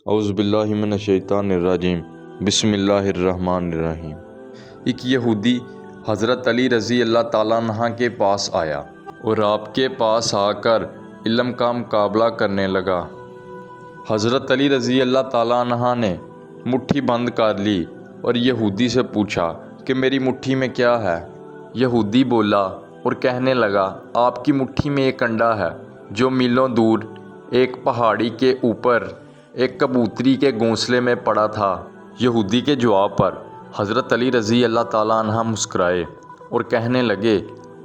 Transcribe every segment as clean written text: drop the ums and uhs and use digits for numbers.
اعوذ باللہ من الشیطان الرجیم بسم اللہ الرحمن الرحیم۔ ایک یہودی حضرت علی رضی اللہ تعالیٰ عنہ کے پاس آیا اور آپ کے پاس آ کر علم کا مقابلہ کرنے لگا۔ حضرت علی رضی اللہ تعالیٰ عنہ نے مٹھی بند کر لی اور یہودی سے پوچھا کہ میری مٹھی میں کیا ہے؟ یہودی بولا اور کہنے لگا، آپ کی مٹھی میں ایک انڈا ہے جو میلوں دور ایک پہاڑی کے اوپر ایک کبوتری کے گھونسلے میں پڑا تھا۔ یہودی کے جواب پر حضرت علی رضی اللہ تعالیٰ عنہ مسکرائے اور کہنے لگے،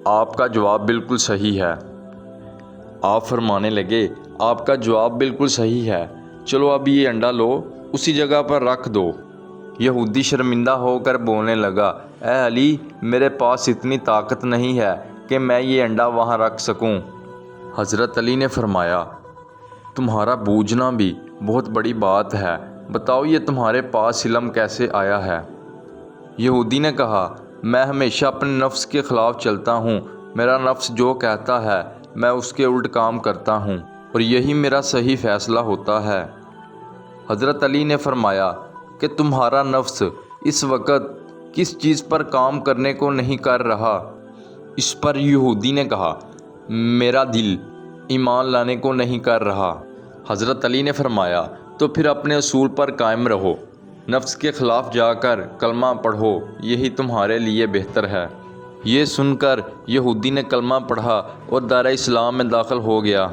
آپ کا جواب بالکل صحیح ہے۔ آپ فرمانے لگے، آپ کا جواب بالکل صحیح ہے، چلو اب یہ انڈا لو، اسی جگہ پر رکھ دو۔ یہودی شرمندہ ہو کر بولنے لگا، اے علی، میرے پاس اتنی طاقت نہیں ہے کہ میں یہ انڈا وہاں رکھ سکوں۔ حضرت علی نے فرمایا، تمہارا بوجھنا بھی بہت بڑی بات ہے، بتاؤ یہ تمہارے پاس علم کیسے آیا ہے؟ یہودی نے کہا، میں ہمیشہ اپنے نفس کے خلاف چلتا ہوں، میرا نفس جو کہتا ہے میں اس کے الٹ کام کرتا ہوں اور یہی میرا صحیح فیصلہ ہوتا ہے۔ حضرت علی نے فرمایا کہ تمہارا نفس اس وقت کس چیز پر کام کرنے کو نہیں کر رہا؟ اس پر یہودی نے کہا، میرا دل ایمان لانے کو نہیں کر رہا۔ حضرت علی نے فرمایا، تو پھر اپنے اصول پر قائم رہو، نفس کے خلاف جا کر کلمہ پڑھو، یہی تمہارے لیے بہتر ہے۔ یہ سن کر یہودی نے کلمہ پڑھا اور دار اسلام میں داخل ہو گیا۔